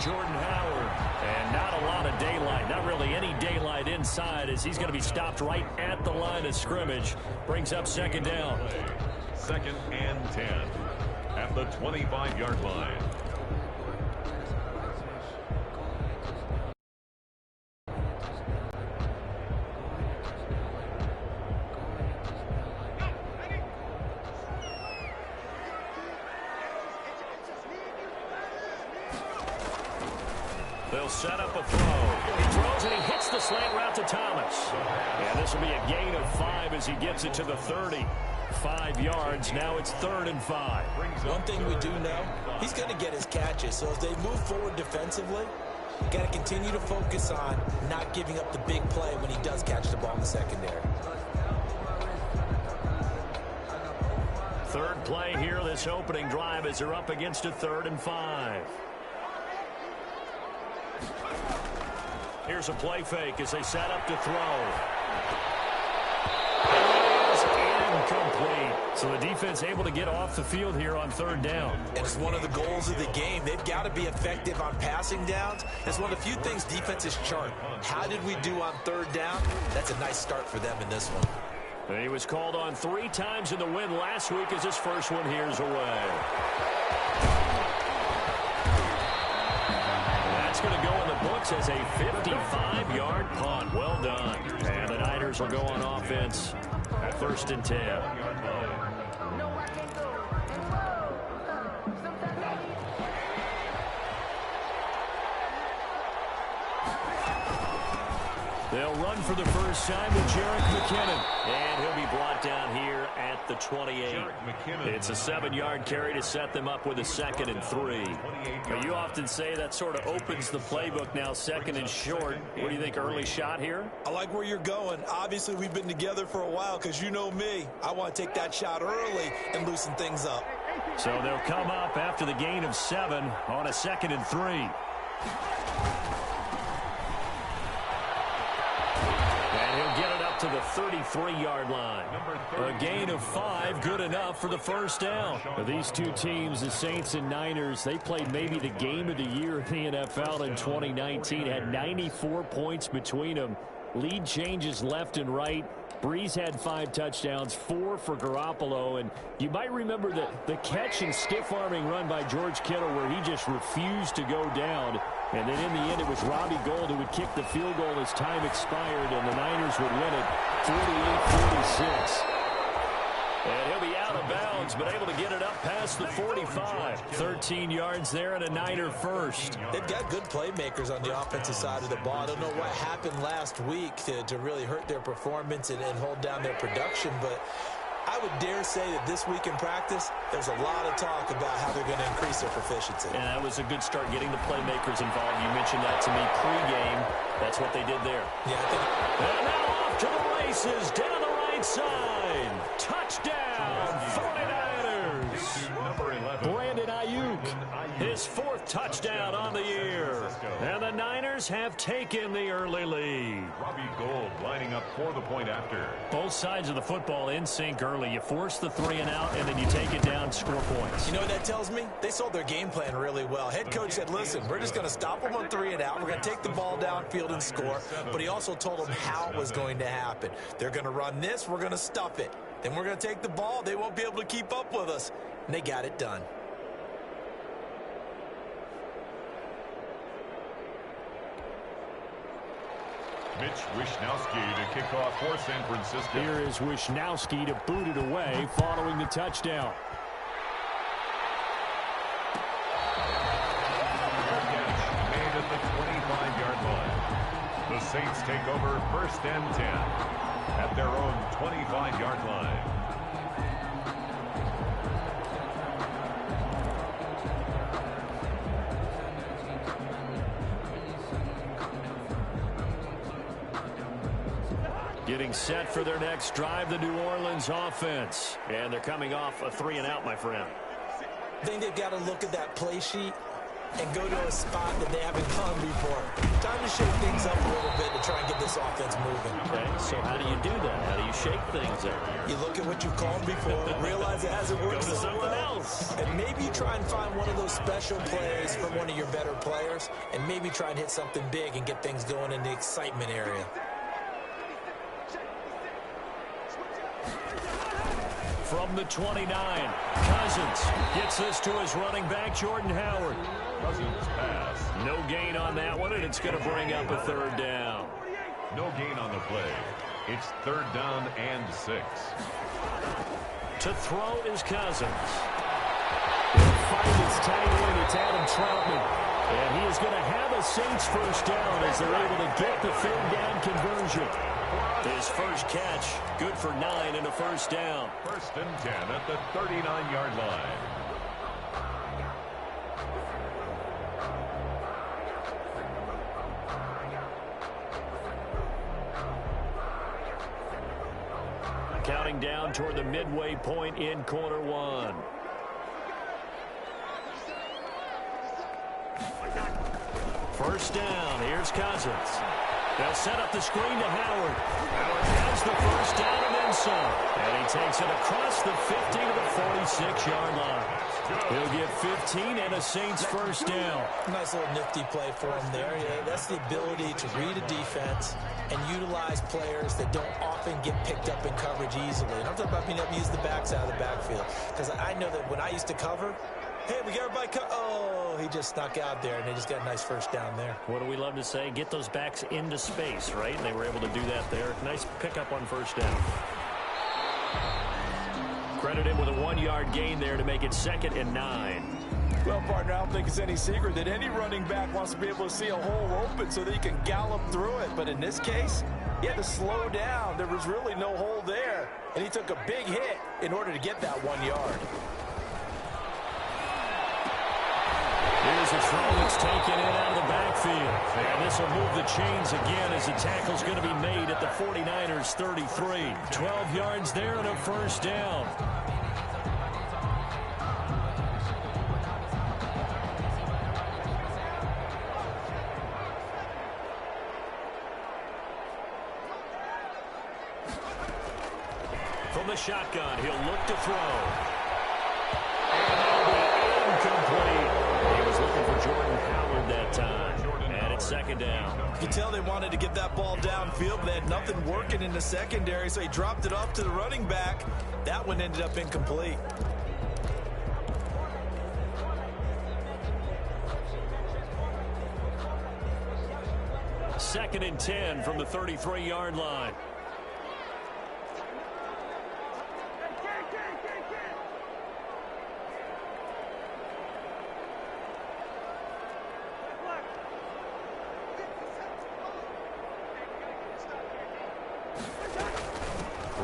Jordan Howard. And not a lot of daylight, not really any daylight inside, as he's going to be stopped right at the line of scrimmage. Brings up second down. 2nd and 10 at the 25-yard line. They'll set up a throw. He throws and he hits the slant route to Thomas. And this will be a gain of 5 as he gets it to the 30. 5 yards. Now it's 3rd and 5. One thing we do know, he's going to get his catches. So as they move forward defensively, you got to continue to focus on not giving up the big play when he does catch the ball in the secondary. Third play here, this opening drive, as they're up against a 3rd and 5. Here's a play fake as they set up to throw. It is incomplete. So the defense able to get off the field here on 3rd down. And it's one of the goals of the game. They've got to be effective on passing downs. It's one of the few things defenses chart. How did we do on 3rd down? That's a nice start for them in this one. And he was called on 3 times in the win last week as his first one here's away. That's going to go in the books as a 55-yard punt. Well done. And the Niners will go on offense at 1st and 10. They'll run for the first time with Jerick McKinnon. And he'll be brought down here at the 28. It's a 7-yard carry to set them up with a 2nd and 3. But you often say that sort of opens the playbook now, 2nd and short. What do you think, early shot here? I like where you're going. Obviously, we've been together for a while because you know me. I want to take that shot early and loosen things up. So they'll come up after the gain of 7 on a 2nd and 3. To the 33-yard line. A gain of 5, good enough for the first down. These two teams, the Saints and Niners, they played maybe the game of the year in the NFL in 2019. Had 94 points between them. Lead changes left and right. Breeze had 5 touchdowns, 4 for Garoppolo. And you might remember the catch and stiff-arming run by George Kittle where he just refused to go down. And then in the end, it was Robbie Gould who would kick the field goal as time expired, and the Niners would win it 48-46. And he'll be out of bounds, but able to get it up past the 45. 13 yards there and a Niner first. They've got good playmakers on the offensive side of the ball. I don't know what happened last week to really hurt their performance and hold down their production, but I would dare say that this week in practice, there's a lot of talk about how they're going to increase their proficiency. And that was a good start getting the playmakers involved. You mentioned that to me pregame. That's what they did there. Yeah, I think. And now off to the races, down the right side. Touchdown, 49ers. Brandon Ayuk, his 4th touchdown on the year. And the Niners have taken the early lead. Robbie Gould lining up for the point after. Both sides of the football in sync early. You force the 3 and out, and then you take it down, score points. You know what that tells me? They sold their game plan really well. Head coach said, listen, we're just going to stop them on 3 and out. We're going to take the ball downfield and score. But he also told them how it was going to happen. They're going to run this. We're going to stuff it. Then we're going to take the ball. They won't be able to keep up with us. And they got it done. Mitch Wishnowsky to kick off for San Francisco. Here is Wishnowsky to boot it away following the touchdown. Made at the 25-yard line. The Saints take over 1st and 10 at their own 25-yard line. Getting set for their next drive, the New Orleans offense. And they're coming off a 3 and out, my friend. I think they've got to look at that play sheet and go to a spot that they haven't gone before. Time to shake things up a little bit to try and get this this offense moving. Okay, so how do you do that? How do you shake things up? You look at what you've called before, realize it hasn't worked Go to so something well, else. and maybe you try and find one of those special plays from one of your better players, and maybe try and hit something big and get things going in the excitement area. From the 29, Cousins gets this to his running back, Jordan Howard. Cousins pass. No gain on that one, and it's going to bring up a third down. No gain on the play. It's 3rd down and 6. To throw is Cousins. He'll find his tight end. It's Adam Troutman. And he is going to have a Saints first down as they're able to get the 3rd down conversion. His first catch, good for 9 and a first down. 1st and 10 at the 39-yard line. Counting down toward the midway point in quarter 1. First down, here's Cousins. They'll set up the screen to Howard. Howard has the first down and then some. And he takes it across the 50 to the 46-yard line. He'll get 15 and a Saints first down. Nice little nifty play for him there. Yeah, that's the ability to read a defense and utilize players that don't often get picked up in coverage easily. And I'm talking about being able to use the backs out of the backfield. Because I know that when I used to cover, hey, we got everybody oh, he just snuck out there, and they just got a nice first down there. What do we love to say? Get those backs into space, right? And they were able to do that there. Nice pickup on first down. Credit him with a 1-yard gain there to make it 2nd and 9. Well, partner, I don't think it's any secret that any running back wants to be able to see a hole open so that he can gallop through it. But in this case, he had to slow down. There was really no hole there, and he took a big hit in order to get that 1 yard. Here's a throw that's taken in out of the backfield. And this will move the chains again as the tackle's going to be made at the 49ers 33. 12 yards there and a first down. From the shotgun, he'll look to throw. And that'll be incomplete. He was looking for Jordan Howard that time. And it's 2nd down. You can tell they wanted to get that ball downfield, but they had nothing working in the secondary, so he dropped it off to the running back. That one ended up incomplete. Second and 10 from the 33-yard line.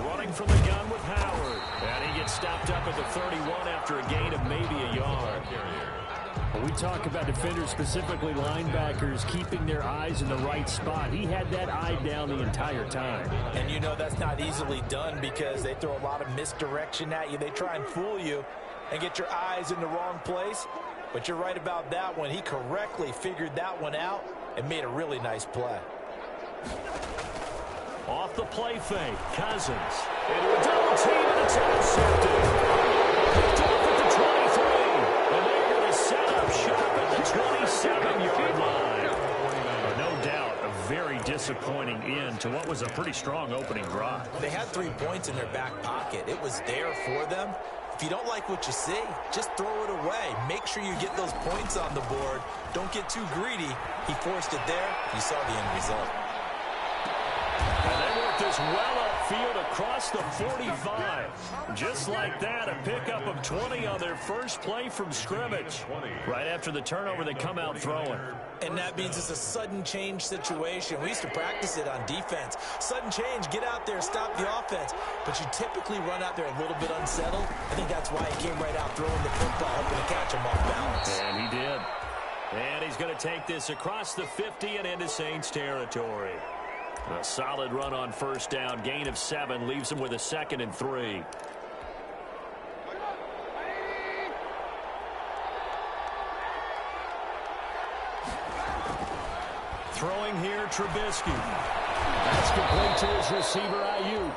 Running from the gun with Howard. And he gets stopped up at the 31 after a gain of maybe a yard. When we talk about defenders, specifically linebackers, keeping their eyes in the right spot. He had that eye down the entire time. And you know that's not easily done because they throw a lot of misdirection at you. They try and fool you and get your eyes in the wrong place. But you're right about that one. He correctly figured that one out and made a really nice play. Off the play fake, Cousins. Into a double team, and it's intercepted. Picked off at the 23. And they're going to set up shop at the 27-yard line. No doubt, a very disappointing end to what was a pretty strong opening drive. They had 3 points in their back pocket. It was there for them. If you don't like what you see, just throw it away. Make sure you get those points on the board. Don't get too greedy. He forced it there. You saw the end result. And they worked this well upfield across the 45. Just like that, a pickup of 20 on their first play from scrimmage. Right after the turnover, they come out throwing. And that means it's a sudden change situation. We used to practice it on defense. Sudden change, get out there, stop the offense. But you typically run out there a little bit unsettled. I think that's why he came right out throwing the football, hoping to catch him off balance. And he did. And he's going to take this across the 50 and into Saints territory. A solid run on first down. Gain of 7 leaves him with a 2nd and 3. Throwing here, Trubisky. complete to his receiver, Ayuk.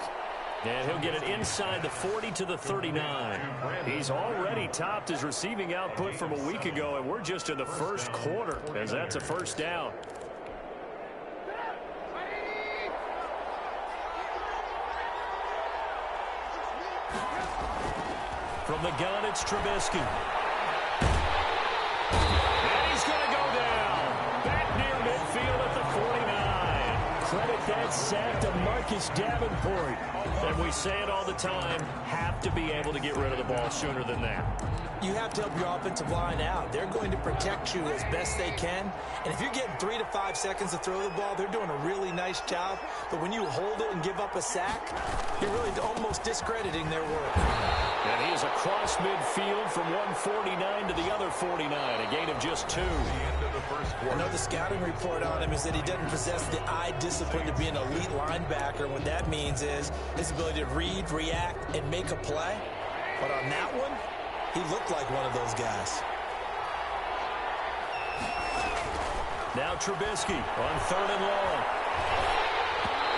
And he'll get it inside the 40 to the 39. He's already topped his receiving output from a week ago, and we're just in the first quarter, as that's a first down. From the gun, it's Trubisky. And he's going to go down. Back near midfield at the 49. Credit that sack to Marcus Davenport. And we say it all the time, have to be able to get rid of the ball sooner than that. You have to help your offensive line out. They're going to protect you as best they can. And if you're getting 3 to 5 seconds to throw the ball, they're doing a really nice job. But when you hold it and give up a sack, you're really almost discrediting their work. And he is across midfield from 149 to the other 49, a gain of just 2. I know the scouting report on him is that he doesn't possess the eye discipline to be an elite linebacker. What that means is his ability to read, react, and make a play. But on that one, he looked like one of those guys. Now Trubisky on 3rd and long.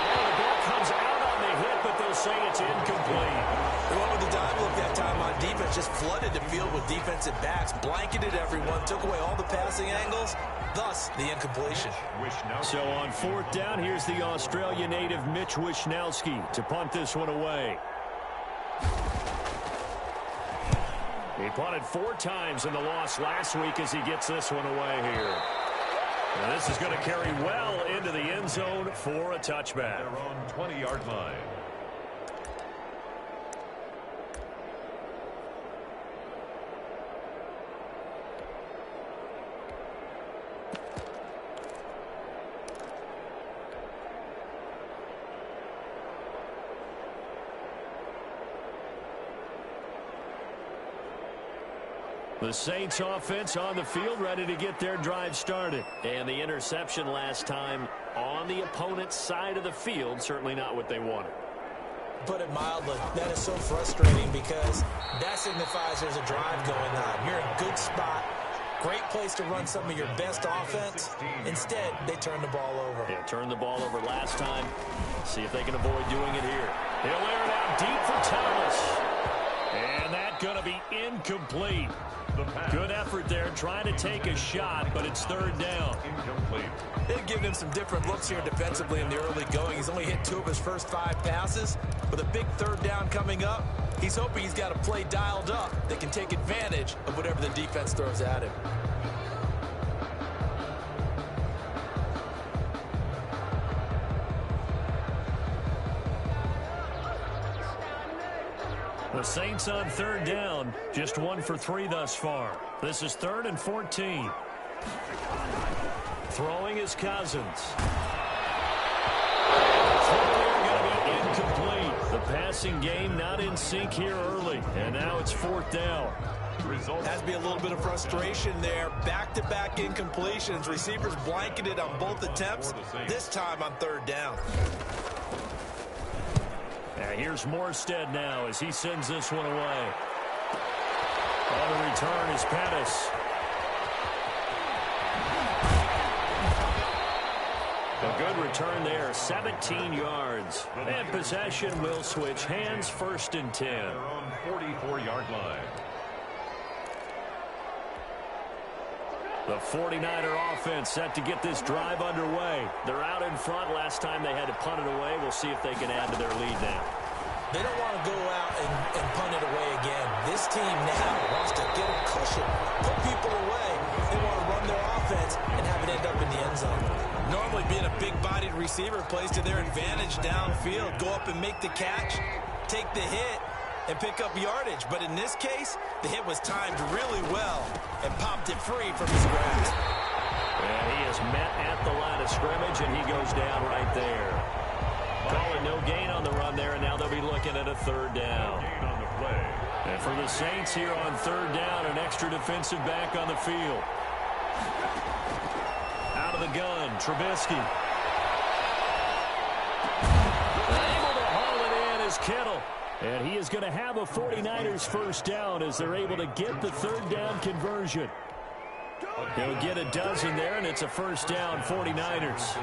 Oh, the ball comes out on the hit, but they'll say it's incomplete. They went with the dive look that time on defense, just flooded the field with defensive backs, blanketed everyone, took away all the passing angles, thus the incompletion. So on 4th down, here's the Australia native Mitch Wishnowsky to punt this one away. He punted 4 times in the loss last week as he gets this one away here. And this is going to carry well into the end zone for a touchback. Their own 20-yard line. The Saints offense on the field, ready to get their drive started. And the interception last time on the opponent's side of the field, certainly not what they wanted. Put it mildly, that is so frustrating because that signifies there's a drive going on. You're in a good spot, great place to run some of your best offense. Instead, they turn the ball over. Yeah, turned the ball over last time. See if they can avoid doing it here. He'll air it out deep for Thomas. And that's going to be incomplete. Good effort there, trying to take a shot, but it's 3rd down. Incomplete. They've given him some different looks here defensively in the early going. He's only hit 2 of his first 5 passes. With a big 3rd down coming up, he's hoping he's got a play dialed up that can take advantage of whatever the defense throws at him. The Saints on 3rd down, just 1 for 3 thus far. This is 3rd and 14. Throwing is Cousins. Going to be incomplete. The passing game not in sync here early, and now it's 4th down. Has to be a little bit of frustration there. Back-to-back incompletions. Receivers blanketed on both attempts, this time on 3rd down. And here's Morstead now as he sends this one away. On the return is Pettis. A good return there, 17 yards. And possession will switch hands, 1st and 10. Their own 44-yard line. The 49er offense set to get this drive underway. They're out in front. Last time they had to punt it away. We'll see if they can add to their lead now. They don't want to go out and punt it away again. This team now wants to get a cushion, put people away. They want to run their offense and have it end up in the end zone. Normally being a big-bodied receiver plays to their advantage downfield. Go up and make the catch, take the hit, and pick up yardage. But in this case, the hit was timed really well and popped it free from his grasp. And he is met at the line of scrimmage, and he goes down right there. Call it no gain on the run there, and now they'll be looking at a 3rd down. Gain on the play. And for the Saints here on 3rd down, an extra defensive back on the field. Out of the gun, Trubisky. Able to haul it in is Kittle. And he is going to have a 49ers 1st down as they're able to get the 3rd down conversion. He'll get a dozen there, and it's a 1st down, 49ers.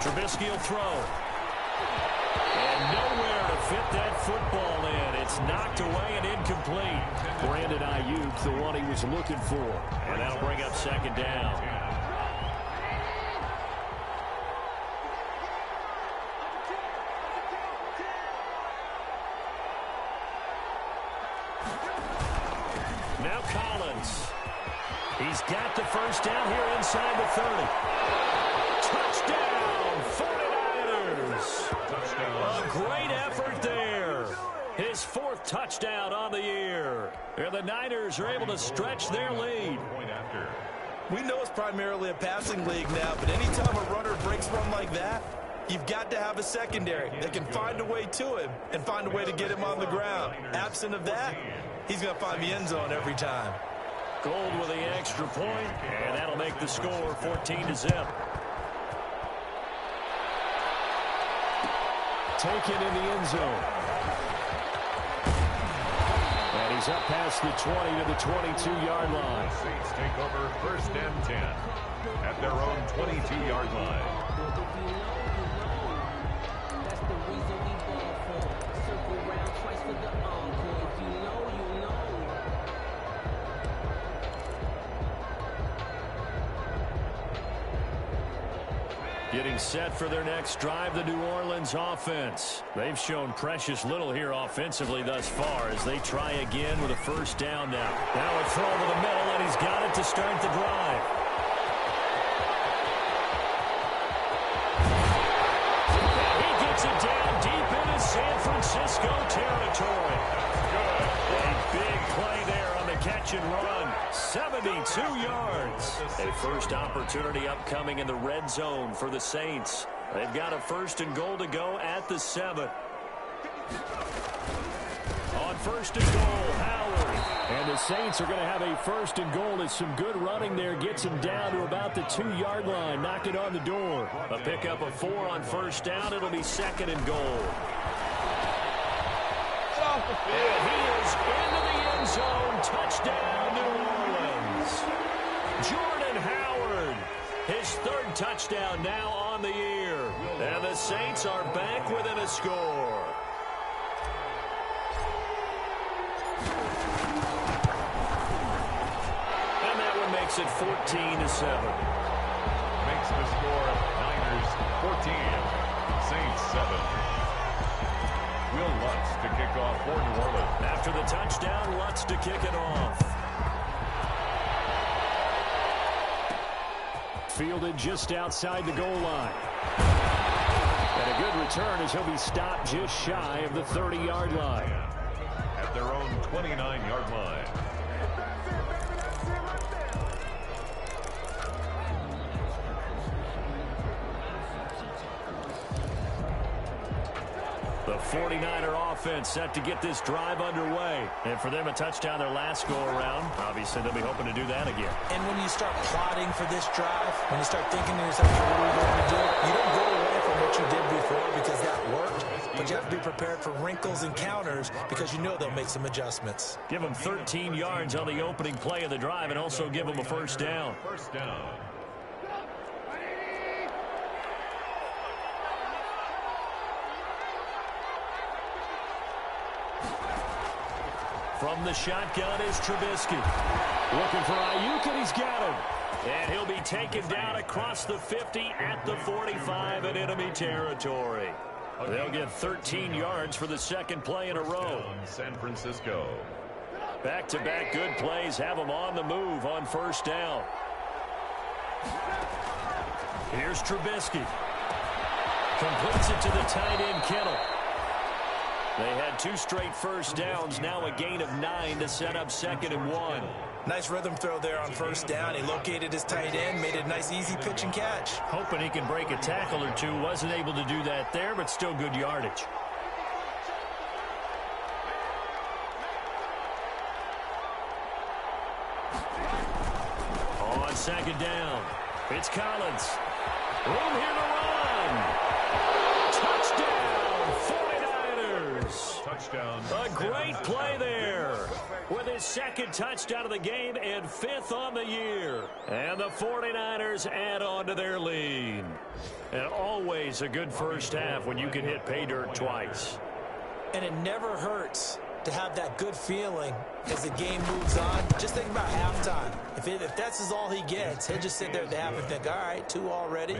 Trubisky will throw. And nowhere to fit that football in. It's knocked away and incomplete. Brandon Ayuk, the one he was looking for. And that'll bring up second down. Now Collins. He's got the first down here inside the 30. Touchdown, 49ers. A great effort there. His fourth touchdown on the year. And the Niners are able to stretch their lead. We know it's primarily a passing league now, but anytime a runner breaks one like that, you've got to have a secondary that can find a way to him and find a way to get him on the ground. Absent of that, he's going to find the end zone every time. Gold with the extra point, and that'll make the score 14-0. Taken in the end zone. And he's up past the 20 to the 22-yard line. The Saints take over first and 10 at their own 22-yard line. That's the reason we ball for. Circle round twice for the encore. If you know, you know. Getting set for their next drive, the New Orleans offense. They've shown precious little here offensively thus far as they try again with a first down now. Now a throw to the middle, and he's got it to start the drive. And he gets it down deep into San Francisco territory. A big play there on the catch and run. 72 yards. A first opportunity upcoming in the red zone for the Saints. They've got a first and goal to go at the 7. On first and goal, Howard. And the Saints are going to have a first and goal as some good running there gets him down to about the 2-yard line. Knock it on the door. A pickup of 4 on first down. It'll be second and goal. And he is into the end zone. Touchdown, New Orleans. Jordan Howard, his third touchdown now on the year. And the Saints are back within a score. And that one makes it 14-7. Makes the score Niners 14, Saints 7. Will Lutz to kick off for New Orleans. After the touchdown, Lutz to kick it off. Fielded just outside the goal line. And a good return as he'll be stopped just shy of the 30-yard line. At their own 29-yard line. The 49er offense set to get this drive underway. And for them, a touchdown their last go-around. Obviously, they'll be hoping to do that again. And when you start plotting for this drive, when you start thinking to yourself, what are we going to do? You don't go away from what you did before because that worked. But you have to be prepared for wrinkles and counters because you know they'll make some adjustments. Give them 13 yards on the opening play of the drive and also give them a first down. First down. From the shotgun is Trubisky. Looking for Ayuk, and he's got him. And he'll be taken down across the 50 at the 45 in enemy territory. They'll get 13 yards for the second play in a row. San Francisco. Back-to-back good plays have them on the move on first down. Here's Trubisky. Completes it to the tight end, Kittle. They had 2 straight first downs, now a gain of 9 to set up 2nd and 1. Nice rhythm throw there on first down. He located his tight end, made it a nice, easy pitch and catch. Hoping he can break a tackle or two. Wasn't able to do that there, but still good yardage. On second down, it's Collins. Room here to run. Touchdown, 49ers. Touchdown. A great play there with his second touchdown of the game and 5th on the year. And the 49ers add on to their lead. And always a good first half when you can hit pay dirt twice. And it never hurts to have that good feeling as the game moves on. Just think about halftime. If that's all he gets, he'll just sit there at the half and think, all right, 2 already.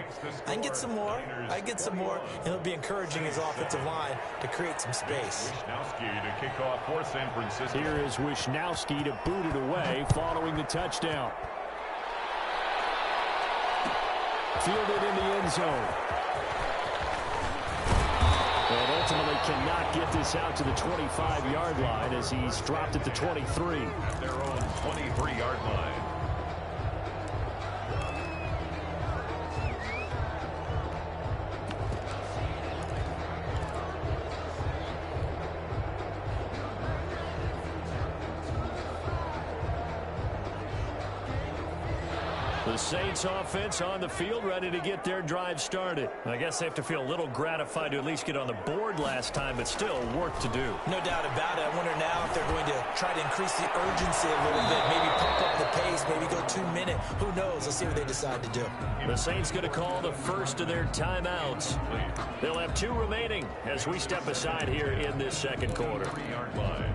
I can get some more. I can get some more. And he'll be encouraging his offensive line to create some space. Wisnowski to kick off for San Francisco. Here is Wisnowski to boot it away following the touchdown. Fielded in the end zone. And ultimately cannot get this out to the 25-yard line as he's dropped at the 23. Their own 23-yard line. The Saints offense on the field, ready to get their drive started. I guess they have to feel a little gratified to at least get on the board last time, but still work to do. No doubt about it. I wonder now if they're going to try to increase the urgency a little bit, maybe pump up the pace, maybe go 2 minute. Who knows? Let's see what they decide to do. The Saints going to call the first of their timeouts. They'll have 2 remaining as we step aside here in this second quarter. 3-yard line.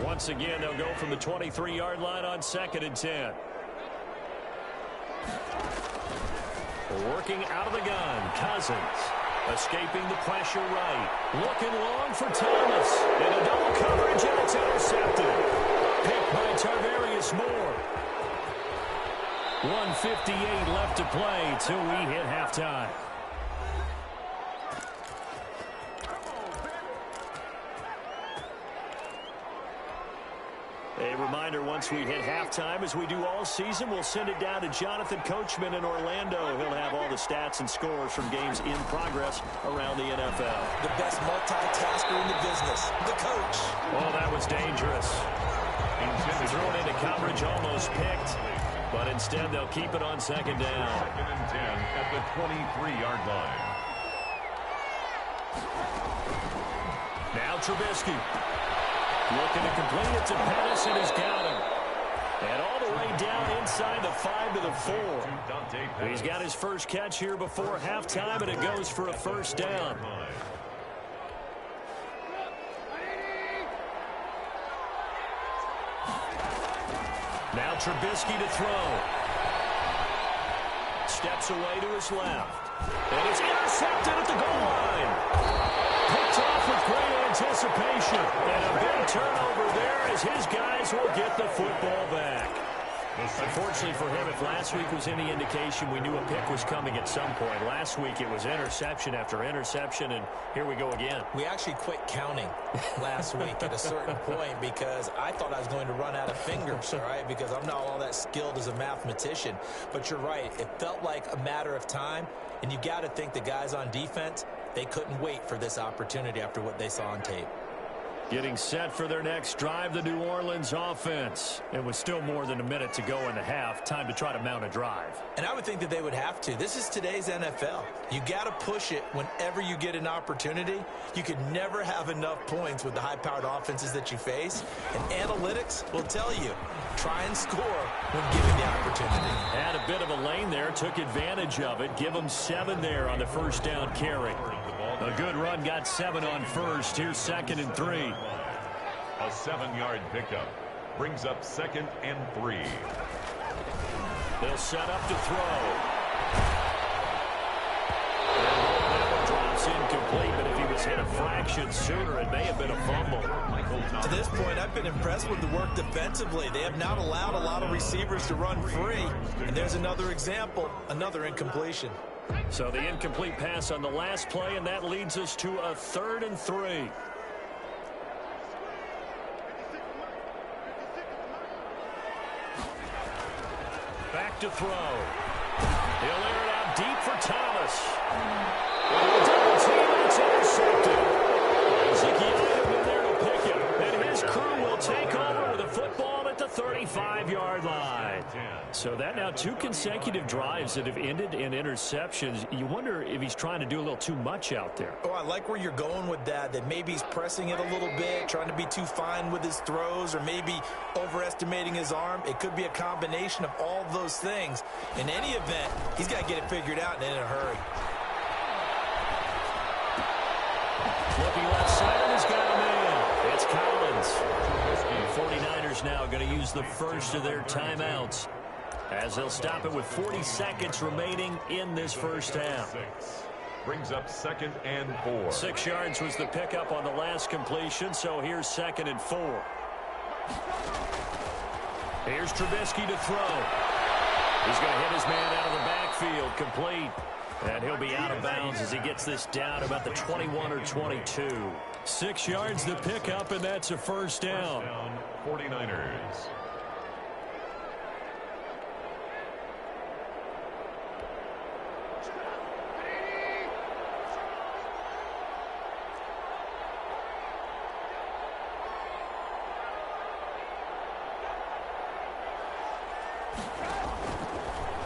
Once again, they'll go from the 23-yard line on 2nd and 10. Working out of the gun, Cousins. Escaping the pressure right. Looking long for Thomas. And a double coverage, and it's intercepted. Picked by Tarvarius Moore. 1:58 left to play till we hit halftime. A reminder, once we hit halftime, as we do all season, we'll send it down to Jonathan Coachman in Orlando. He'll have all the stats and scores from games in progress around the NFL. The best multitasker in the business, the coach. Oh, that was dangerous. Thrown into coverage, almost picked, but instead they'll keep it on 2nd down. 2nd and 10 at the 23-yard line. Now Trubisky. Looking to complete it to Pettis, and he's got him. And all the way down inside the 5 to the 4. He's got his first catch here before halftime, and it goes for a first down. Now Trubisky to throw. Steps away to his left. And it's intercepted at the goal line. Picked off with great anticipation. And a big turnover there as his guys will get the football back. Unfortunately for him, if last week was any indication, we knew a pick was coming at some point. Last week it was interception after interception, and here we go again. We actually quit counting last week at a certain point because I thought I was going to run out of fingers, all right, because I'm not all that skilled as a mathematician. But you're right. It felt like a matter of time, and you got to think the guys on defense, they couldn't wait for this opportunity after what they saw on tape. Getting set for their next drive, the New Orleans offense. It was still more than a minute to go in the half. Time to try to mount a drive. And I would think that they would have to. This is today's NFL. You got to push it whenever you get an opportunity. You could never have enough points with the high-powered offenses that you face. And analytics will tell you, try and score when given the opportunity. Had a bit of a lane there, took advantage of it. Give them 7 there on the first down carry. A good run, got 7 on first. Here's 2nd and 3. A 7-yard pickup brings up 2nd and 3. They'll set up to throw. And drops incomplete, but if he was hit a fraction sooner, it may have been a fumble. To this point, I've been impressed with the work defensively. They have not allowed a lot of receivers to run free. And there's another example, another incompletion. So the incomplete pass on the last play, and that leads us to a 3rd and 3. Back to throw. He'll air it out deep for Thomas. Double team, it's intercepted. Ezekiel had been there to pick second. And his crew will take over with a football at the 35-yard line. So that now 2 consecutive drives that have ended in interceptions. You wonder if he's trying to do a little too much out there. Oh, I like where you're going with that maybe he's pressing it a little bit, trying to be too fine with his throws, or maybe overestimating his arm. It could be a combination of all those things. In any event, he's got to get it figured out and in a hurry. Looking left side, and he's got a man. It's Collins. The 49ers now going to use the first of their timeouts, as they'll stop it with 40 seconds remaining in this first half. Brings up 2nd and 4. 6 yards was the pickup on the last completion, so here's 2nd and 4. Here's Trubisky to throw. He's going to hit his man out of the backfield, complete. And he'll be out of bounds as he gets this down about the 21 or 22. 6 yards the pickup, and that's a first down. 49ers.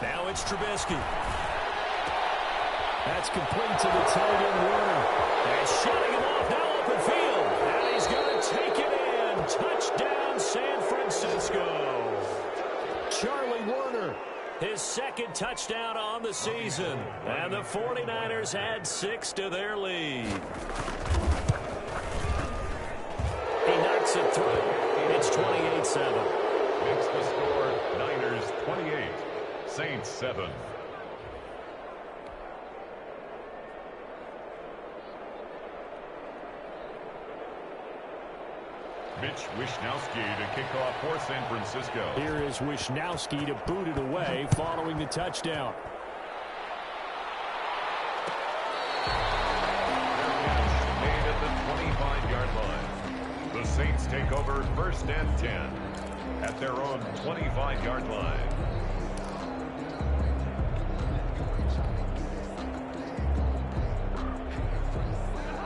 Now it's Trubisky. That's complete to the tight end Warner. And shutting him off now open field. And he's going to take it in. Touchdown San Francisco. Charlie Warner, his 2nd touchdown on the season. And the 49ers add 6 to their lead. He knocks it through. It's 28-7. Makes the score Niners 28, Saints 7. Mitch Wishnowsky to kick off for San Francisco. Here is Wishnowsky to boot it away following the touchdown. Made at the 25-yard line. The Saints take over 1st and 10 at their own 25-yard line.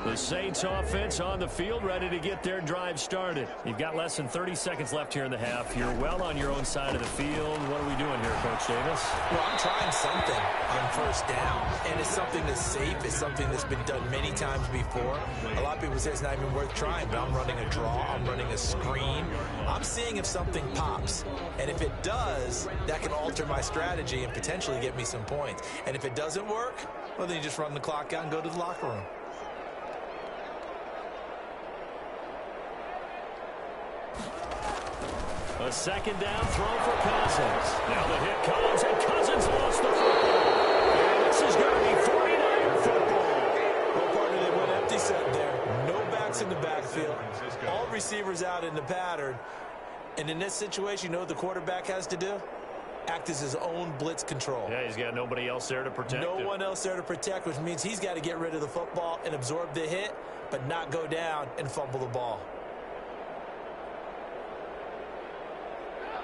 The Saints offense on the field, ready to get their drive started. You've got less than 30 seconds left here in the half. You're well on your own side of the field. What are we doing here, Coach Davis? Well, I'm trying something on 1st down, and it's something that's safe. It's something that's been done many times before. A lot of people say it's not even worth trying, but I'm running a draw. I'm running a screen. I'm seeing if something pops, and if it does, that can alter my strategy and potentially get me some points. And if it doesn't work, well, then you just run the clock out and go to the locker room. A 2nd down throw for Cousins. Now the hit comes, and Cousins lost the football. And this is going to be 49er football. Well, partner, they went empty set there. No backs in the backfield. All receivers out in the pattern. And in this situation, you know what the quarterback has to do? Act as his own blitz control. Yeah, he's got nobody else there to protect him. No one else there to protect, which means he's got to get rid of the football and absorb the hit, but not go down and fumble the ball.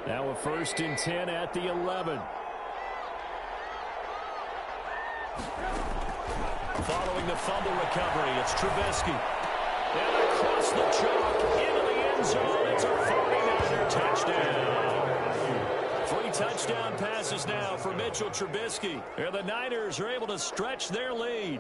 Now a 1st and 10 at the 11. Following the fumble recovery, it's Trubisky. And across the chalk into the end zone. It's a 49er touchdown. 3 touchdown passes now for Mitchell Trubisky. And the Niners are able to stretch their lead.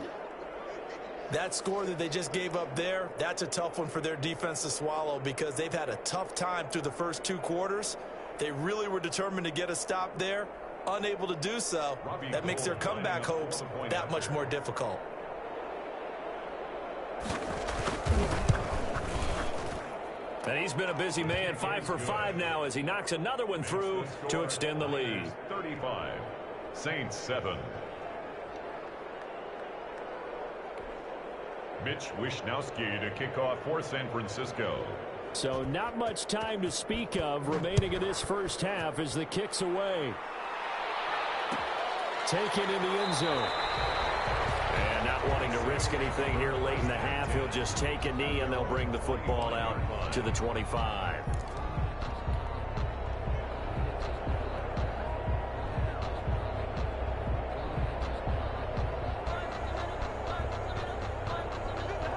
That score that they just gave up there, that's a tough one for their defense to swallow because they've had a tough time through the first 2 quarters. They really were determined to get a stop there, unable to do so. That makes their comeback hopes that much more difficult. And he's been a busy man, 5 for 5 now as he knocks another one through to extend the lead. 35, Saints 7. Mitch Wishnowsky to kick off for San Francisco. So not much time to speak of remaining in this first half as the kick's away. Taken in the end zone. And not wanting to risk anything here late in the half, he'll just take a knee and they'll bring the football out to the 25.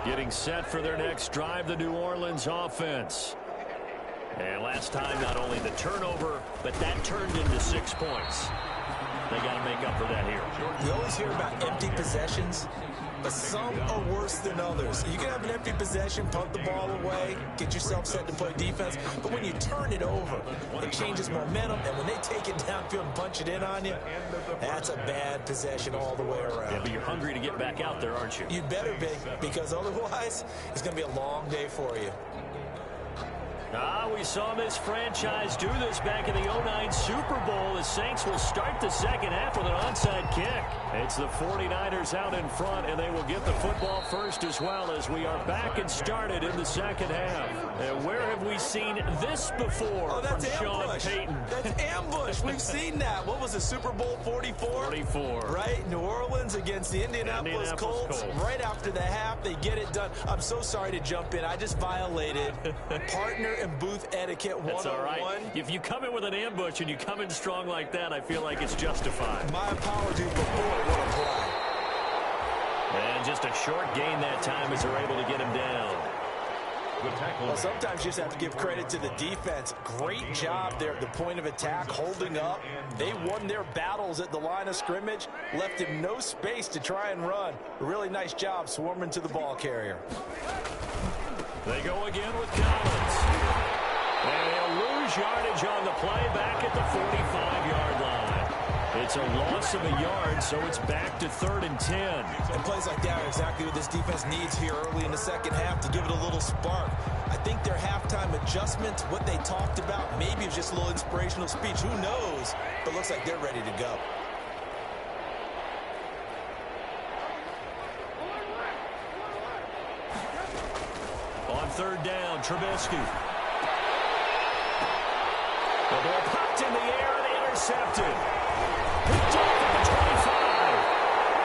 Getting set for their next drive, the New Orleans offense. And last time, not only the turnover, but that turned into 6 points. They got to make up for that here. You always hear about empty possessions, but some are worse than others. You can have an empty possession, punt the ball away, get yourself set to play defense, but when you turn it over, it changes momentum, and when they take it downfield and punch it in on you, that's a bad possession all the way around. Yeah, but you're hungry to get back out there, aren't you? You better be, because otherwise, it's going to be a long day for you. We saw this franchise do this back in the 09 Super Bowl. The Saints will start the second half with an onside kick. It's the 49ers out in front, and they will get the football first as well as we are back and started in the second half. And where have we seen this before that's from ambush. Sean Payton? That's ambush. We've seen that. What was it, Super Bowl 44? 44. Right? New Orleans against the Indianapolis Colts. Right after the half, they get it done. I'm so sorry to jump in. I just violated partner and booth etiquette 101. That's all right. If you come in with an ambush and you come in strong like that, I feel like it's justified. My apologies before what a play. And just a short gain that time as they're able to get him down. Well, sometimes you just have to give credit to the defense. Great job there at the point of attack, holding up. They won their battles at the line of scrimmage, left him no space to try and run. A really nice job swarming to the ball carrier. They go again with Collins. And he'll lose yardage on the play back at the 45-yard line. It's a loss of a yard, so it's back to 3rd and 10. And plays like that are exactly what this defense needs here early in the second half to give it a little spark. I think their halftime adjustments, what they talked about, maybe it was just a little inspirational speech. Who knows? But looks like they're ready to go. On 3rd down, Trubisky. The ball popped in the air and intercepted. Picked off at the 25.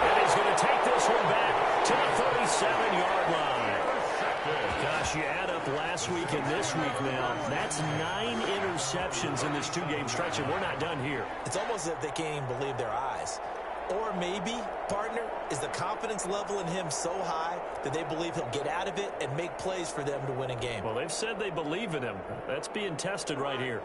And he's going to take this one back to the 37-yard line. Gosh, you add up last week and this week now. That's 9 interceptions in this 2-game stretch, and we're not done here. It's almost as if they can't even believe their eyes. Or maybe, partner, is the confidence level in him so high that they believe he'll get out of it and make plays for them to win a game. Well, they've said they believe in him. That's being tested right here.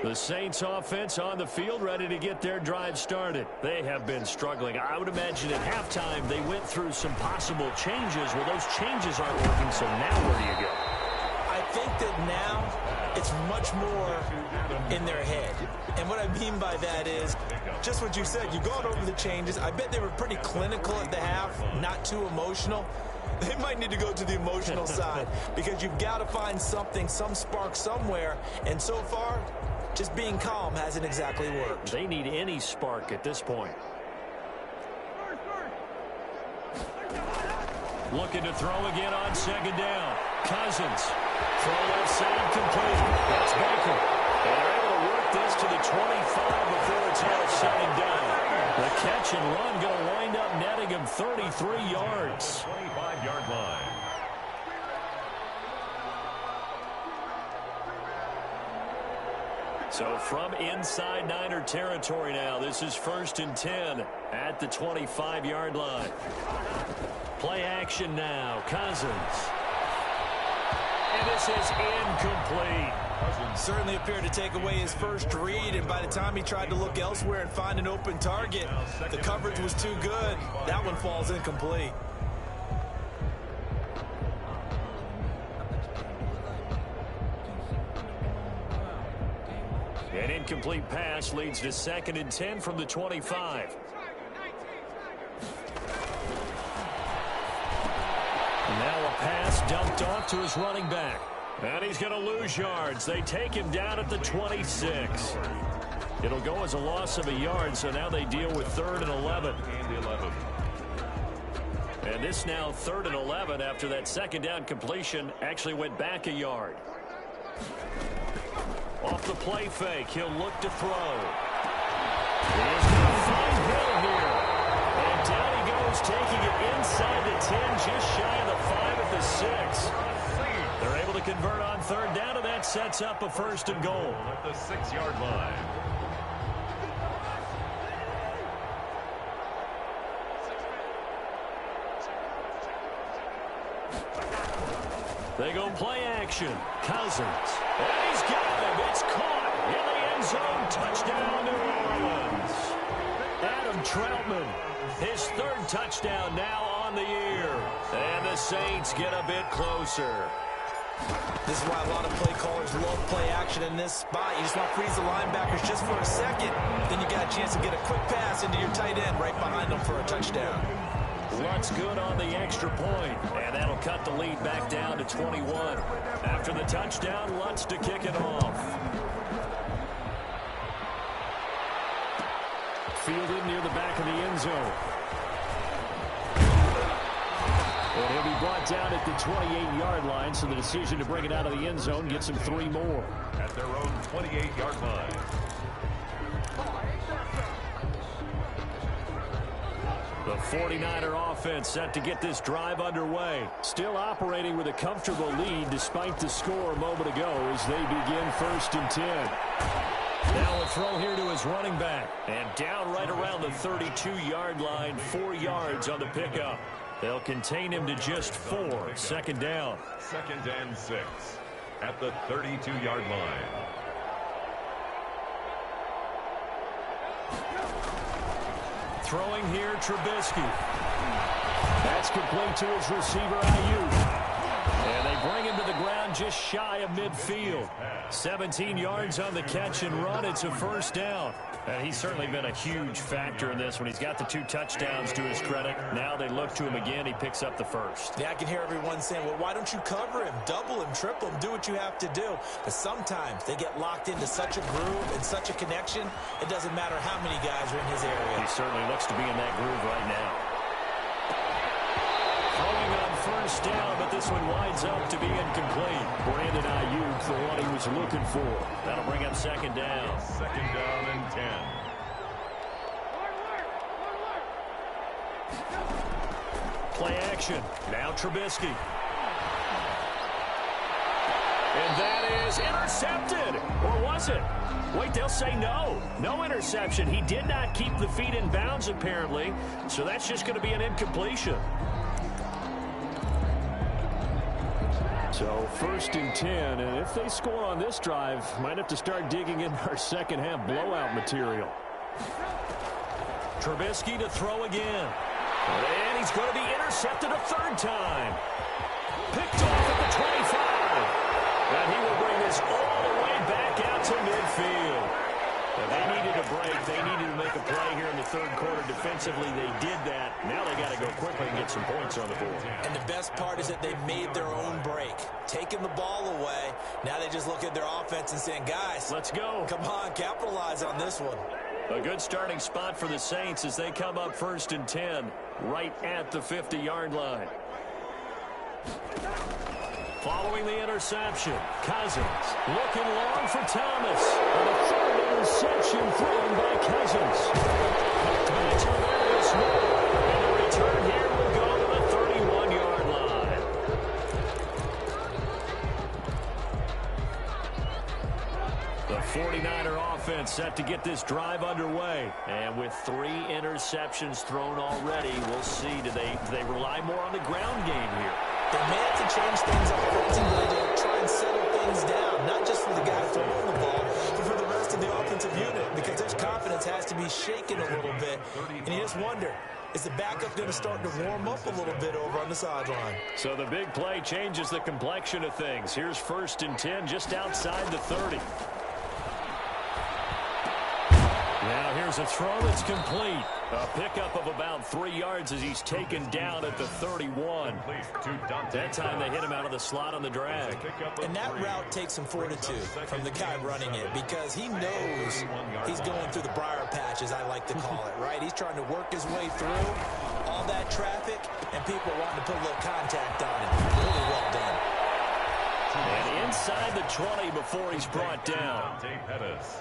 The Saints offense on the field ready to get their drive started. They have been struggling. I would imagine at halftime they went through some possible changes. Well, those changes aren't working, so now where do you go? I think that now it's much more in their head. And what I mean by that is just what you said. You've gone over the changes. I bet they were pretty clinical at the half, not too emotional. They might need to go to the emotional side because you've got to find something, some spark somewhere. And so far, just being calm hasn't exactly worked. They need any spark at this point. Looking to throw again on 2nd down. Cousins. Throw left side complete. That's Baker. And they're able to work this to the 25 before it's all said and done. The catch and run going to wind up netting him 33 yards. 25-yard line. So from inside Niner territory now, this is 1st and 10 at the 25-yard line. Play action now. Cousins. And this is incomplete. Certainly appeared to take away his first read, and by the time he tried to look elsewhere and find an open target, the coverage was too good. That one falls incomplete. An incomplete pass leads to 2nd and 10 from the 25. Now a pass dumped off to his running back. And he's going to lose yards. They take him down at the 26. It'll go as a loss of a yard, so now they deal with 3rd and 11. And this now 3rd and 11 after that 2nd down completion actually went back a yard. Off the play fake, he'll look to throw. He's going to find Hill here. And down he goes, taking it inside the 10, just shy of the 5 at the 6. They're able to convert on 3rd down, and that sets up a 1st and goal. At the 6-yard line. They go play action. Cousins. And he's got him. It's caught in the end zone. Touchdown, New Orleans. Adam Troutman, his third touchdown now on the year. And the Saints get a bit closer. This is why a lot of play callers love play action in this spot. You just want to freeze the linebackers just for a second. Then you got a chance to get a quick pass into your tight end right behind them for a touchdown. Lutz good on the extra point, and that'll cut the lead back down to 21. After the touchdown, Lutz to kick it off. Fielded near the back of the end zone. And he'll be brought down at the 28-yard line, so the decision to bring it out of the end zone gets him 3 more. At their own 28-yard line. The 49er offense set to get this drive underway. Still operating with a comfortable lead despite the score a moment ago as they begin 1st and 10. Now a throw here to his running back. And down right around the 32-yard line, 4 yards on the pickup. They'll contain him to just 4. 2nd down. 2nd and 6 at the 32-yard line. Throwing here, Trubisky. That's complete to his receiver, Ayuk. And they bring him to the ground just shy of midfield. 17 yards on the catch and run. It's a 1st down. And he's certainly been a huge factor in this when he's got the 2 touchdowns to his credit. Now they look to him again. He picks up the 1st. Yeah, I can hear everyone saying, well, why don't you cover him, double him, triple him, do what you have to do. But sometimes they get locked into such a groove and such a connection, it doesn't matter how many guys are in his area. He certainly looks to be in that groove right now. Throwing on 1st down, but this one winds up to be incomplete. Brandon Ayuk, the one he was looking for. That'll bring up 2nd down. 2nd down and 10. Play action. Now Trubisky. And that is intercepted. Or was it? Wait, they'll say no. No interception. He did not keep the feet in bounds, apparently. So that's just going to be an incompletion. So 1st and 10, and if they score on this drive, might have to start digging in our second half blowout material. Trubisky to throw again. And he's going to be intercepted a 3rd time. Picked off at the 25. And he will bring this all the way back out to midfield. And they needed a break. They needed to make a play here in the 3rd quarter. Defensively, they did that. Now they got to go quickly and get some points on the board. And the best part is that they made their own break. Taking the ball away. Now they just look at their offense and saying, guys, let's go. Come on, capitalize on this one. A good starting spot for the Saints as they come up 1st and 10 right at the 50-yard line. Following the interception, Cousins looking long for Thomas. And a 3rd interception thrown by Cousins. Back to Darius Moore. And the return here will go to the 31-yard line. The 49er offense set to get this drive underway. And with 3 interceptions thrown already, we'll see. Do they rely more on the ground game here? They may have to change things offensively to try and settle things down, not just for the guy throwing the ball, but for the rest of the offensive unit, because their confidence has to be shaken a little bit. And you just wonder, is the backup going to start to warm up a little bit over on the sideline? So the big play changes the complexion of things. Here's 1st and 10 just outside the 30. Now here's a throw that's complete. A pickup of about 3 yards as he's taken down at the 31. That time they hit him out of the slot on the drag. And that route takes some fortitude from the guy running it, because he knows he's going through the briar patch, as I like to call it, right? He's trying to work his way through all that traffic, and people wanting to put a little contact on it. Really well done. And inside the 20 before he's brought down.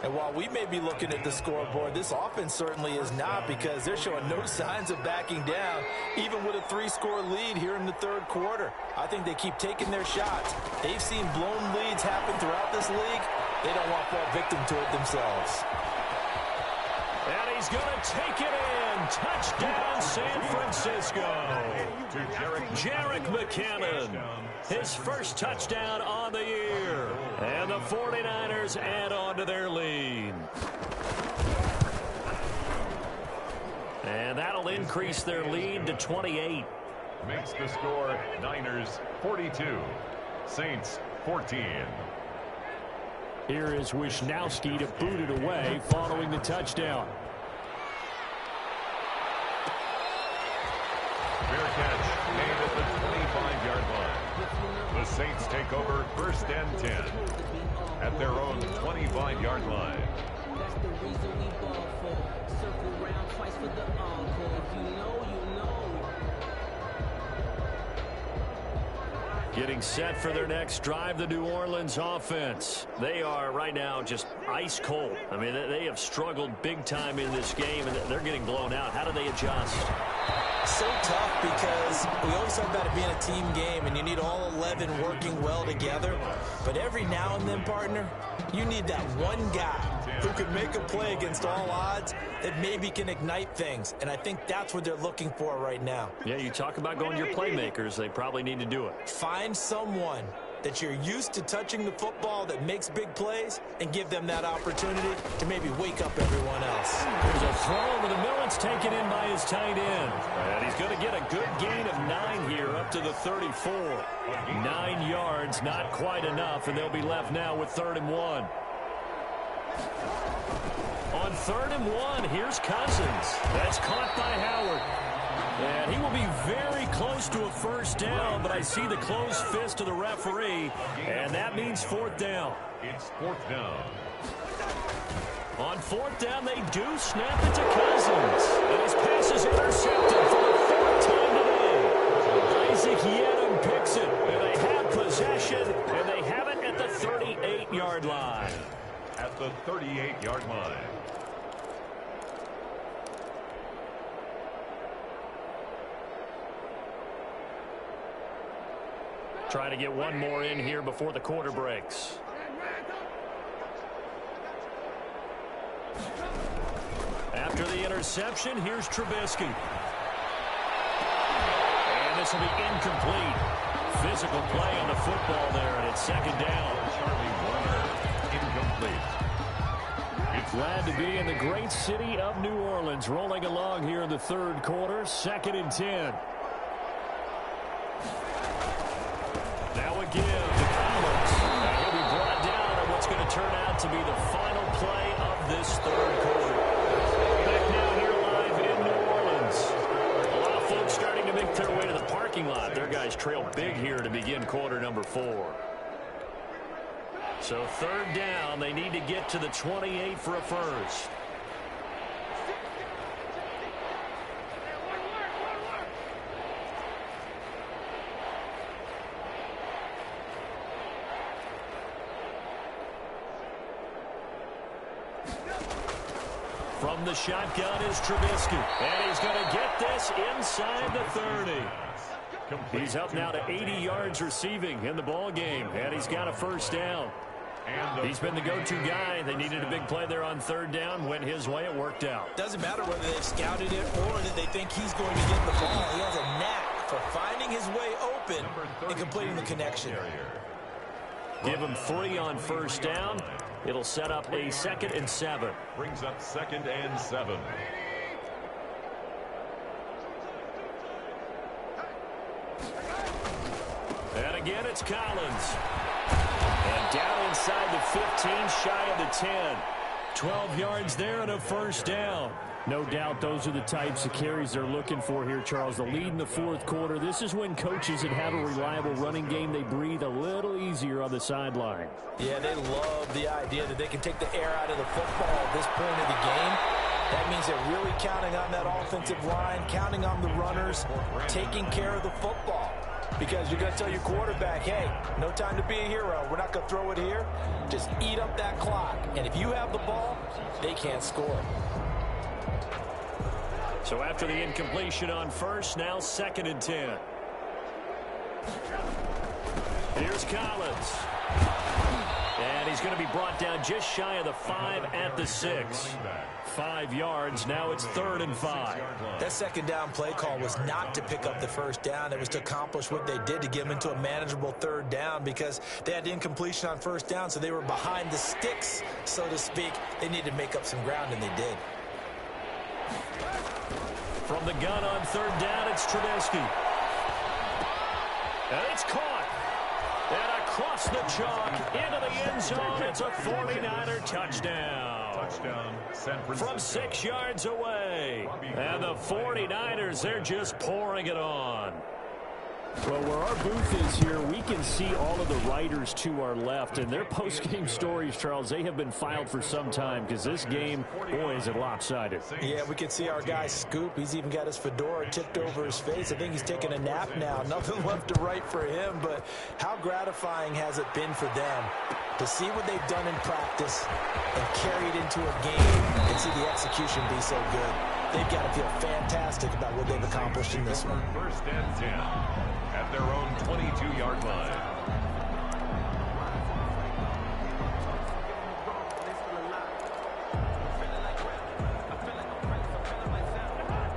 And while we may be looking at the scoreboard, this offense certainly is not, because they're showing no signs of backing down, even with a 3-score lead here in the 3rd quarter. I think they keep taking their shots. They've seen blown leads happen throughout this league. They don't want to fall victim to it themselves. And he's going to take it in. Touchdown, San Francisco. Jerick McKinnon, his first touchdown on the year. And the 49ers add on to their lead. And that'll increase their lead to 28. Makes the score Niners 42, Saints 14. Here is Wisnowski to boot it away following the touchdown. Fair catch made at the 25-yard line. The Saints take over 1st and 10 at their own 25-yard line. That's the reason we ball for. Circle round twice for the encore. If you know, you know. Getting set for their next drive, the New Orleans offense. They are right now just ice cold. I mean, they have struggled big time in this game, and they're getting blown out. How do they adjust? So tough because we always talk about it being a team game, and you need all 11 working well together. But every now and then, partner, you need that one guy who can make a play against all odds that maybe can ignite things. And I think that's what they're looking for right now. Yeah, you talk about going to your playmakers. They probably need to do it. Find someone that you're used to touching the football that makes big plays and give them that opportunity to maybe wake up everyone else. There's a throw over the middle. It's taken in by his tight end. And he's going to get a good gain of 9 here up to the 34. 9 yards, not quite enough, and they'll be left now with 3rd and 1. On 3rd and 1, here's Cousins. That's caught by Howard. And he will be very close to a first down, but I see the closed fist of the referee, and that means 4th down. It's 4th down. On 4th down, they do snap it to Cousins. And his pass is intercepted for the 4th time today. Isaac Yedem picks it, and they have possession, and they have it at the 38-yard line. At the 38-yard line. Trying to get one more in here before the quarter breaks. After the interception, here's Trubisky. And this will be incomplete. Physical play on the football there, and it's 2nd down. Charlie Warner, incomplete. Glad to be in the great city of New Orleans, rolling along here in the 3rd quarter, 2nd and 10. Now a give to Collins. He'll be brought down on what's going to turn out to be the final play of this 3rd quarter. Back now here live in New Orleans. A lot of folks starting to make their way to the parking lot. Their guys trail big here to begin quarter number 4. So 3rd down, they need to get to the 28 for a first. From the shotgun is Trubisky. And he's going to get this inside the 30. He's up now to 80 yards receiving in the ball game. And he's got a first down. He's been the go-to guy. They needed a big play there on 3rd down. Went his way. It worked out. Doesn't matter whether they've scouted it or that they think he's going to get the ball. He has a knack for finding his way open and completing the connection. Give him 3 on first down. It'll set up a 2nd and 7. Brings up 2nd and 7. And again, it's Collins. And down inside the 15, shy of the 10. 12 yards there and a first down. No doubt those are the types of carries they're looking for here, Charles. The lead in the 4th quarter. This is when coaches that have a reliable running game, they breathe a little easier on the sideline. Yeah, they love the idea that they can take the air out of the football at this point of the game. That means they're really counting on that offensive line, counting on the runners, taking care of the football. Because you're going to tell your quarterback, hey, no time to be a hero. We're not going to throw it here. Just eat up that clock. And if you have the ball, they can't score. So after the incompletion on first, now 2nd and 10. Here's Collins. And he's going to be brought down just shy of the 5 at the 6. 5 yards. Now it's 3rd and 5. That second down play call was not to pick up the first down. It was to accomplish what they did, to get them into a manageable 3rd down, because they had incompletion on first down, so they were behind the sticks, so to speak. They needed to make up some ground, and they did. From the gun on 3rd down, it's Trubisky. And it's caught. And across the chalk into the end zone. It's a 49er touchdown. Touchdown, San Francisco. From 6 yards away. And the 49ers, they're just pouring it on. Well, where our booth is here, we can see all of the writers to our left, and their post-game stories, Charles, they have been filed for some time, because this game, boy, is it lopsided. Yeah, we can see our guy Scoop. He's even got his fedora tipped over his face. I think he's taking a nap now. Nothing left to write for him, but how gratifying has it been for them to see what they've done in practice and carry it into a game and see the execution be so good. They've got to feel fantastic about what they've accomplished in this one. 1st and 10 at their own 22-yard line.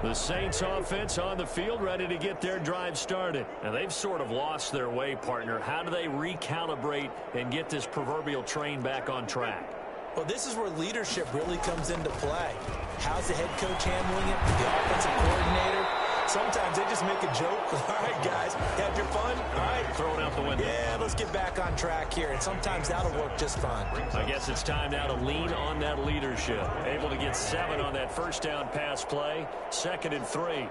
The Saints offense on the field, ready to get their drive started. And they've sort of lost their way, partner. How do they recalibrate and get this proverbial train back on track? Well, this is where leadership really comes into play. How's the head coach handling it? The offensive coordinator? Sometimes they just make a joke. All right, guys, had your fun? All right. Throw it out the window. Yeah, let's get back on track here. And sometimes that'll work just fine. I guess it's time now to lean on that leadership. Able to get 7 on that first down pass play. 2nd and 3.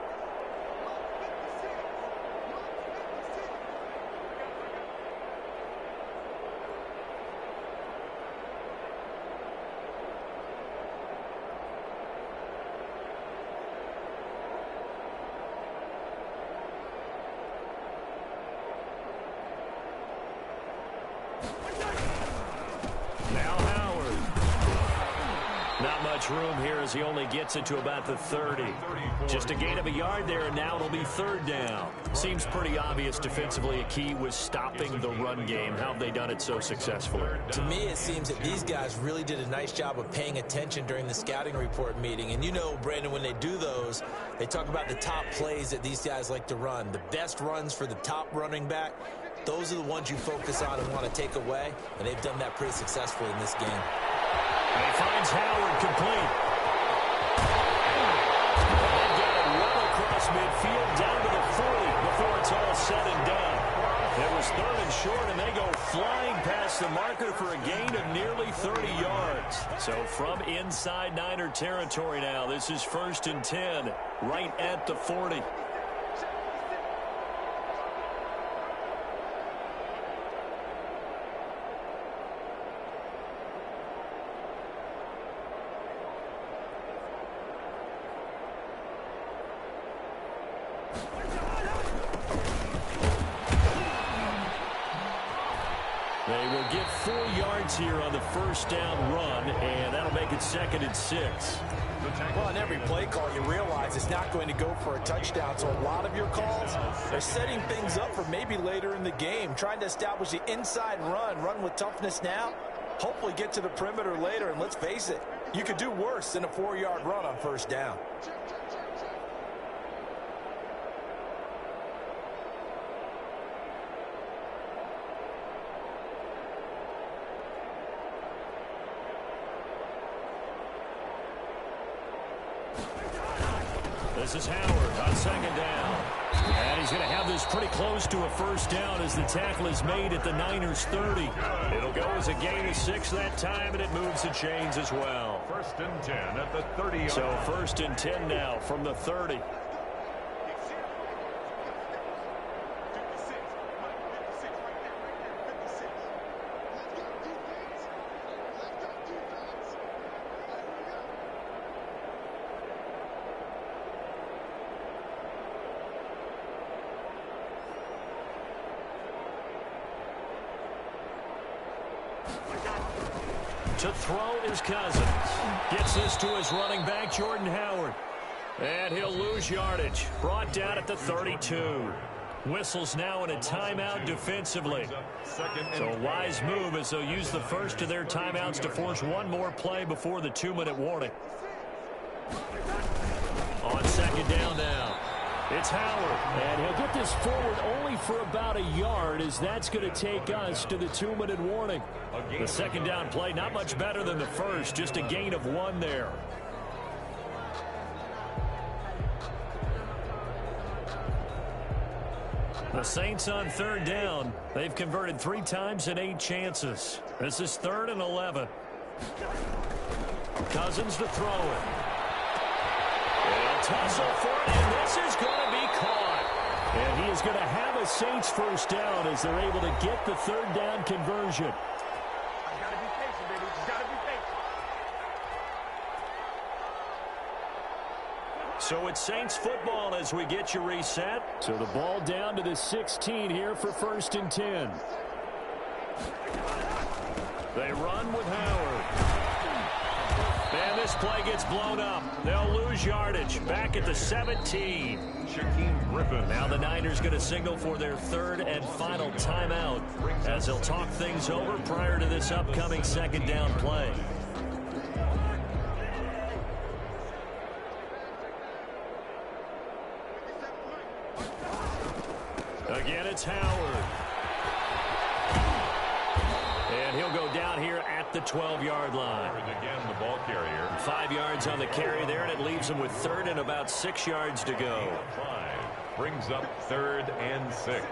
Room here as he only gets it to about the 30. Just a gain of a yard there, and now it'll be 3rd down. Seems pretty obvious defensively a key was stopping the run game. How have they done it so successfully? To me, it seems that these guys really did a nice job of paying attention during the scouting report meeting. And you know, Brandon, when they do those, they talk about the top plays that these guys like to run. The best runs for the top running back, those are the ones you focus on and want to take away. And they've done that pretty successfully in this game. And he finds Howard complete. And they get it well across midfield down to the 40 before it's all said and done. It was 3rd and short, and they go flying past the marker for a gain of nearly 30 yards. So from inside Niner territory now, this is 1st and 10, right at the 40. They will get 4 yards here on the first down run, and that'll make it 2nd and 6. Well, on every play call, you realize it's not going to go for a touchdown. So a lot of your calls are setting things up for maybe later in the game, trying to establish the inside run with toughness now, hopefully get to the perimeter later. And let's face it, you could do worse than a 4-yard run on first down. This is Howard on 2nd down. And he's going to have this pretty close to a first down as the tackle is made at the Niners' 30. It'll go as a gain of 6 that time, and it moves the chains as well. 1st and 10 at the 30. So 1st and 10 now from the 30. To throw is Cousins. Gets this to his running back, Jordan Howard. And he'll lose yardage. Brought down at the 32. Whistles now in a timeout defensively. So a wise move as they'll use the first of their timeouts to force one more play before the 2-minute warning. On second down now, it's Howard. And he'll get this forward only for about a yard, as that's going to take us to the 2-minute warning. The second down play, not much better than the first, just a gain of 1 there. The Saints on third down. They've converted 3 times in 8 chances. This is 3rd and 11. Cousins to throw it. They'll tussle for it, and this is going to be caught. And he is going to have a Saints first down as they're able to get the third down conversion. So it's Saints football as we get you reset. So the ball down to the 16 here for 1st and 10. They run with Howard. And this play gets blown up. They'll lose yardage. Back at the 17. Shaquem Griffin. Now the Niners going to signal for their 3rd and final timeout as they'll talk things over prior to this upcoming second down play. Again, it's Howard. And he'll go down here at the 12-yard line. Again, the ball carrier. 5 yards on the carry there, and it leaves him with 3rd and about 6 yards to go. 5 brings up 3rd and 6.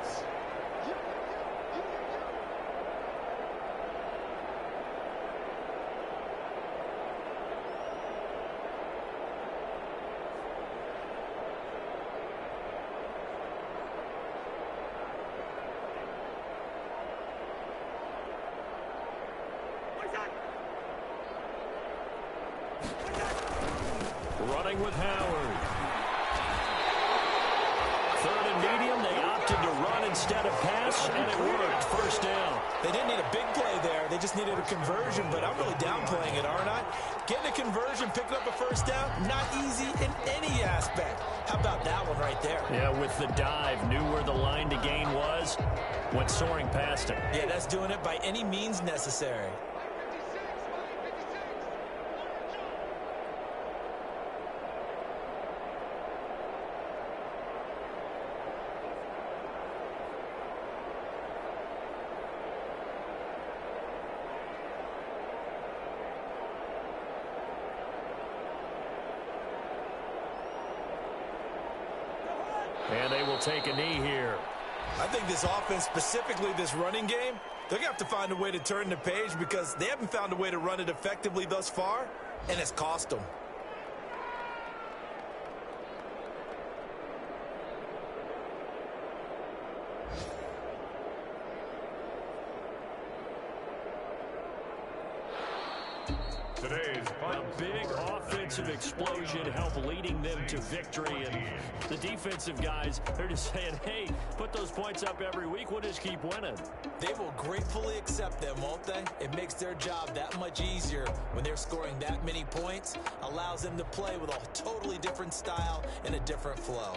Running with Howard. 3rd and medium. They opted to run instead of pass, and it worked. First down. They didn't need a big play there. They just needed a conversion, but I'm really downplaying it, aren't I? Getting a conversion, picking up a first down, not easy in any aspect. How about that one right there? Yeah, with the dive, knew where the line to gain was, went soaring past him. Yeah, that's doing it by any means necessary. And they will take a knee here. I think this offense, specifically this running game, they're going to have to find a way to turn the page because they haven't found a way to run it effectively thus far, and it's cost them. Today's final big offensive explosion helped leading them to victory. And the defensive guys, they're just saying, hey, put those points up every week. We'll just keep winning. They will gratefully accept them, won't they? It makes their job that much easier when they're scoring that many points. Allows them to play with a totally different style and a different flow.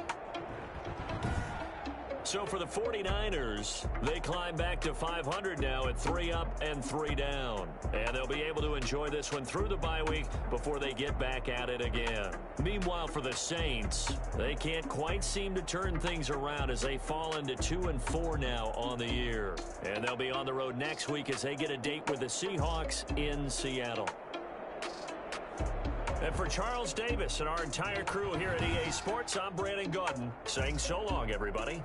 So for the 49ers, they climb back to 500 now at 3 up and 3 down. And they'll be able to enjoy this one through the bye week before they get back at it again. Meanwhile, for the Saints, they can't quite seem to turn things around as they fall into 2-4 now on the year. And they'll be on the road next week as they get a date with the Seahawks in Seattle. And for Charles Davis and our entire crew here at EA Sports, I'm Brandon Gaudin saying so long, everybody.